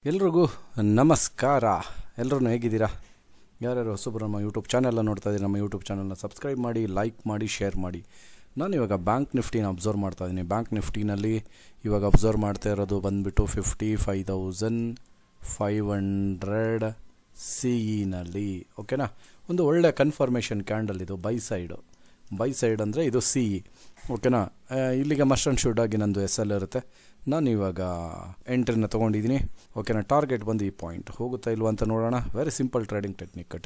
ಎಲ್ರಿಗೂ ನಮಸ್ಕಾರ. ಎಲ್ಲರೂ ಹೇಗಿದ್ದೀರಾ? ಯಾರ್ಯಾರು ಹೊಸಬ್ರು ನಮ್ಮ ಯೂಟ್ಯೂಬ್ ಚಾನೆಲ್ನ ನೋಡ್ತಾ ಇದ್ದೀರಿ, ನಮ್ಮ ಯೂಟ್ಯೂಬ್ ಚಾನಲ್ನ ಸಬ್ಸ್ಕ್ರೈಬ್ ಮಾಡಿ, ಲೈಕ್ ಮಾಡಿ, ಶೇರ್ ಮಾಡಿ. ನಾನು ಇವಾಗ ಬ್ಯಾಂಕ್ ನಿಫ್ಟಿನ ಅಬ್ಸರ್ವ್ ಮಾಡ್ತಾ ಇದ್ದೀನಿ. ಬ್ಯಾಂಕ್ ನಿಫ್ಟಿನಲ್ಲಿ ಇವಾಗ ಅಬ್ಸರ್ವ್ ಮಾಡ್ತಾ ಇರೋದು ಬಂದುಬಿಟ್ಟು 55,500 ಸಿ ಇನಲ್ಲಿ. ಓಕೆನಾ? ಒಂದು ಒಳ್ಳೆ ಕನ್ಫರ್ಮೇಷನ್ ಕ್ಯಾಂಡಲ್ ಇದು. ಬೈ ಸೈಡ್ ಅಂದರೆ ಇದು ಸಿ ಇ. ಓಕೆನಾ? ಇಲ್ಲಿಗೆ ಮಸ್ಟ್ ಆ್ಯಂಡ್ ಶುಡ್ ಆಗಿ ನಂದು ಎಸ್ ಎಲ್ ಇರುತ್ತೆ. ನಾನು ಇವಾಗ ಎಂಟ್ರಿನ ತೊಗೊಂಡಿದ್ದೀನಿ. ಓಕೆನಾ? ಟಾರ್ಗೆಟ್ ಬಂದು ಈ ಪಾಯಿಂಟ್ ಹೋಗುತ್ತಾ ಇಲ್ವಾ ಅಂತ ನೋಡೋಣ. ವೆರಿ ಸಿಂಪಲ್ ಟ್ರೇಡಿಂಗ್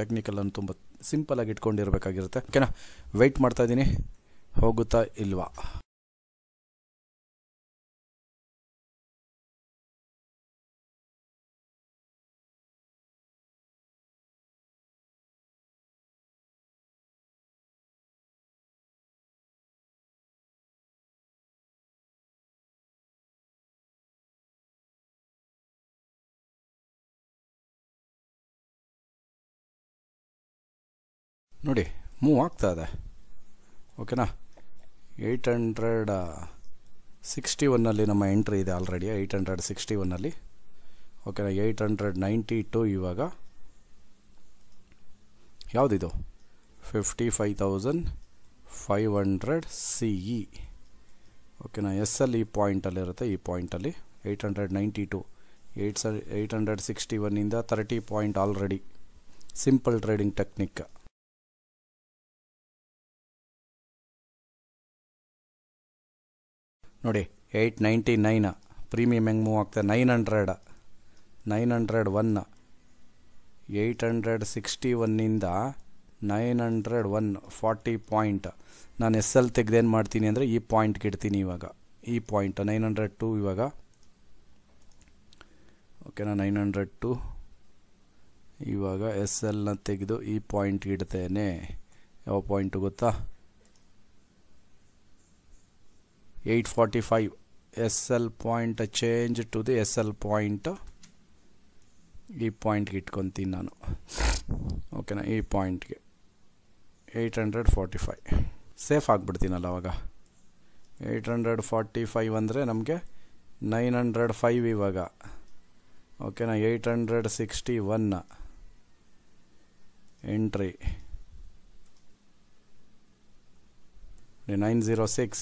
ಟೆಕ್ನಿಕಲ್ಲನ್ನು ತುಂಬ ಸಿಂಪಲಾಗಿ ಇಟ್ಕೊಂಡಿರಬೇಕಾಗಿರುತ್ತೆ. ಓಕೆನಾ? ವೆಯ್ಟ್ ಮಾಡ್ತಾ ಇದ್ದೀನಿ, ಹೋಗುತ್ತಾ ಇಲ್ವಾ. ನೋಡಿ, ಮೂವ್ ಆಗ್ತಾ ಇದೆ. ಓಕೆನಾ? 861 ನಮ್ಮ ಎಂಟ್ರಿ ಇದೆ ಆಲ್ರೆಡಿ. 861. ಓಕೆನಾ? 892 ಇವಾಗ. ಯಾವುದಿದು? 55,500 ಸಿ ಇ. ಓಕೆನಾ? ಎಸ್ ಎಲ್ ಈ ಪಾಯಿಂಟಲ್ಲಿರುತ್ತೆ. ಈ ಪಾಯಿಂಟಲ್ಲಿ 892, 861 30 point already. Simple trading technique. ನೋಡಿ, 899 ಪ್ರೀಮಿಯಮ್ ಹೆಂಗೆ ಮೂವ್ ಆಗ್ತದೆ. 901 861 901 40 ಪಾಯಿಂಟ್. ನಾನು ಎಸ್ ಎಲ್ ತೆಗೆದೇನು ಮಾಡ್ತೀನಿ ಅಂದರೆ ಈ ಪಾಯಿಂಟ್ಗೆ ಇಡ್ತೀನಿ. ಇವಾಗ ಈ ಪಾಯಿಂಟ್ 902 ಇವಾಗ. ಓಕೆನಾ? 902 ಇವಾಗ ಎಸ್ ಎಲ್ನ ತೆಗೆದು ಈ ಪಾಯಿಂಟ್ಗೆ ಇಡ್ತೇನೆ. ಯಾವ ಪಾಯಿಂಟು ಗೊತ್ತಾ? 845 S L point change to the S L point. ಈ ಪಾಯಿಂಟ್ಗೆ ಇಟ್ಕೊತೀನಿ ನಾನು. ಓಕೆನಾ? ಈ ಪಾಯಿಂಟ್ಗೆ 845 ಸೇಫ್ ಆಗಿಬಿಡ್ತೀನಲ್ಲ ಅವಾಗ. 845 ಅಂದರೆ ನಮಗೆ 905 ಇವಾಗ. ಓಕೆನಾ? 861 ಎಂಟ್ರಿ. 906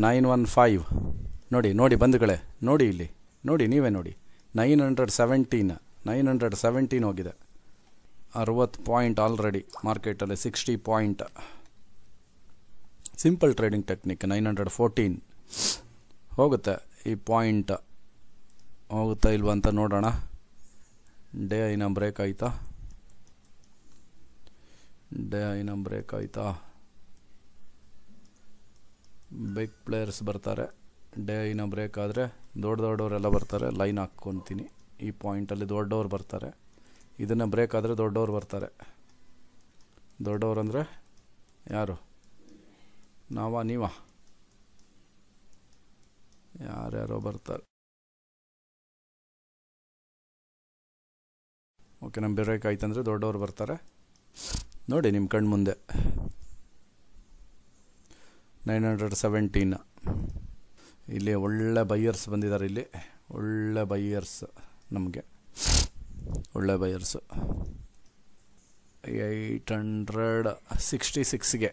915 ನೋಡಿ ಬಂಧುಗಳೇ, ನೋಡಿ ಇಲ್ಲಿ ನೋಡಿ, ನೀವೇ ನೋಡಿ. 917 ಹೋಗಿದೆ. 60 ಪಾಯಿಂಟ್ ಆಲ್ರೆಡಿ ಮಾರ್ಕೆಟಲ್ಲಿ. 60 ಪಾಯಿಂಟ್. Simple trading technique. 914 ಹೋಗುತ್ತೆ. ಈ ಪಾಯಿಂಟ್ ಹೋಗುತ್ತಾ ಇಲ್ವಾ ಅಂತ ನೋಡೋಣ. ಡೇ ಐನ ಬ್ರೇಕ್ ಆಯಿತಾ? ಬಿಗ್ ಪ್ಲೇಯರ್ಸ್ ಬರ್ತಾರೆ. ಡೇ ಐನ ಬ್ರೇಕ್ ಆದರೆ ದೊಡ್ಡವರೆಲ್ಲ ಬರ್ತಾರೆ. ಲೈನ್ ಹಾಕ್ಕೊತೀನಿ. ಈ ಪಾಯಿಂಟಲ್ಲಿ ದೊಡ್ಡವ್ರು ಬರ್ತಾರೆ. ಇದನ್ನು ಬ್ರೇಕ್ ಆದರೆ ದೊಡ್ಡವ್ರು ಬರ್ತಾರೆ. ದೊಡ್ಡವ್ರು ಅಂದರೆ ಯಾರು? ನೀವಾ? ಯಾರ್ಯಾರೋ ಬರ್ತಾರೆ. ಓಕೆ, ನಮ್ಮ ಬ್ರೇಕ್ ಆಯ್ತಂದರೆ ದೊಡ್ಡವ್ರು ಬರ್ತಾರೆ. ನೋಡಿ ನಿಮ್ಮ ಕಣ್ಣು ಮುಂದೆ. 917 ಇಲ್ಲಿ ಒಳ್ಳೆ ಬೈಯರ್ಸ್ ಬಂದಿದ್ದಾರೆ. ಇಲ್ಲಿ ಒಳ್ಳೆ ಬೈಯರ್ಸ್, ನಮಗೆ ಒಳ್ಳೆ ಬೈಯರ್ಸು. 866ಗೆ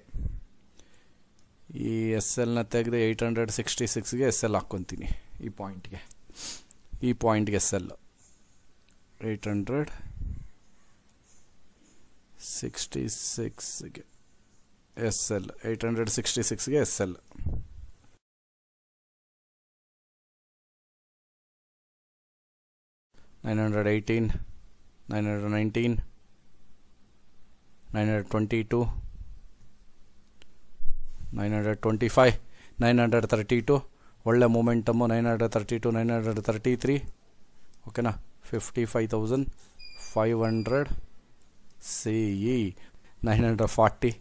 ಈ ಎಸ್ ಎಲ್ನ ತೆಗೆದು 866ಗೆ ಎಸ್ ಎಲ್ ಹಾಕ್ಕೊತೀನಿ. ಈ ಪಾಯಿಂಟ್ಗೆ ಎಸ್ ಎಲ್ 866ಗೆ ಎಸ್ ಎಲ್ 866ಗೆ ಎಸ್ ಎಲ್. 918 919 922 925 932 ಒಳ್ಳೆ ಮೂಮೆಂಟಮ್ಮು. 932 933. ಓಕೆನಾ? 55,500 ಸಿ ಇ. 940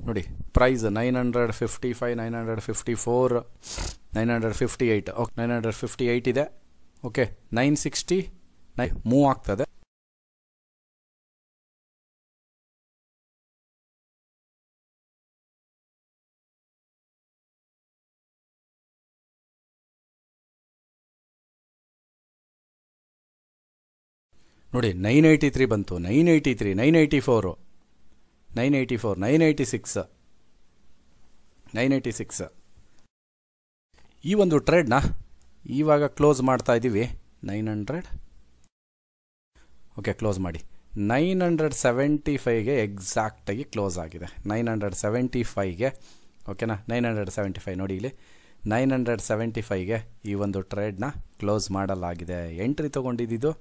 ನೋಡಿ, ಪ್ರೈಸ್ 955 954 958. ಓಕೆ, 958 ಇದೆ. ಓಕೆ, 960 ಮೂವ್ ಆಗ್ತದೆ. ನೋಡಿ 983 ಬಂತು, 983, 984, 984, 986, 986. ಈ ಒಂದು ಟ್ರೇಡ್ನ ಇವಾಗ ಕ್ಲೋಸ್ ಮಾಡ್ತಾ ಇದ್ದೀವಿ. 900, ಓಕೆ ಕ್ಲೋಸ್ ಮಾಡಿ. 975ಗೆ ಎಕ್ಸಾಕ್ಟಾಗಿ ಕ್ಲೋಸ್ ಆಗಿದೆ. 975ಗೆ ಓಕೆನಾ, 975 ನೋಡಿ ಇಲ್ಲಿ 975ಗೆ ಈ ಒಂದು ಟ್ರೇಡ್ನ ಕ್ಲೋಸ್ ಮಾಡಲಾಗಿದೆ. ಎಂಟ್ರಿ ತೊಗೊಂಡಿದ್ದು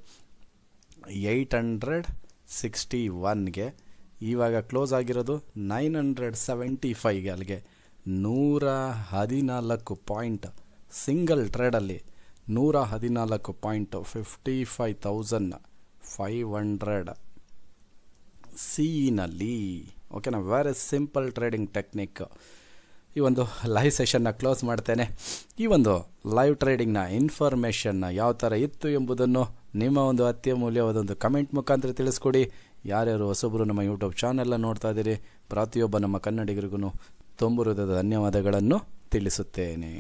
861ಗೆ, ಇವಾಗ ಕ್ಲೋಸ್ ಆಗಿರೋದು 975ಗೆ. ಅಲ್ಲಿಗೆ 114 ಪಾಯಿಂಟ್ ಸಿಂಗಲ್ ಟ್ರೇಡಲ್ಲಿ 114 ಪಾಯಿಂಟ್, 55,500 ಸಿನಲ್ಲಿ. ಓಕೆನಾ, ವೆರಿ ಸಿಂಪಲ್ ಟ್ರೇಡಿಂಗ್ ಟೆಕ್ನಿಕ್. ಈ ಒಂದು ಲೈವ್ ಸೆಷನ್ನ ಕ್ಲೋಸ್ ಮಾಡ್ತೇನೆ. ಈ ಒಂದು ಲೈವ್ ಟ್ರೇಡಿಂಗ್ನ ಇನ್ಫಾರ್ಮೇಷನ್ನ ಯಾವ ಥರ ಇತ್ತು ಎಂಬುದನ್ನು ನಿಮ್ಮ ಒಂದು ಅತ್ಯಮೂಲ್ಯವಾದೊಂದು ಕಮೆಂಟ್ ಮುಖಾಂತರ ತಿಳಿಸ್ಕೊಡಿ. ಯಾರ್ಯಾರು ಹೊಸೊಬ್ಬರು ನಮ್ಮ ಯೂಟ್ಯೂಬ್ ಚಾನೆಲ್ನ ನೋಡ್ತಾ ಇದ್ದೀರಿ, ಪ್ರತಿಯೊಬ್ಬ ನಮ್ಮ ಕನ್ನಡಿಗರಿಗೂ ತುಂಬ ಹೃದಯದ ಧನ್ಯವಾದಗಳನ್ನು ತಿಳಿಸುತ್ತೇನೆ.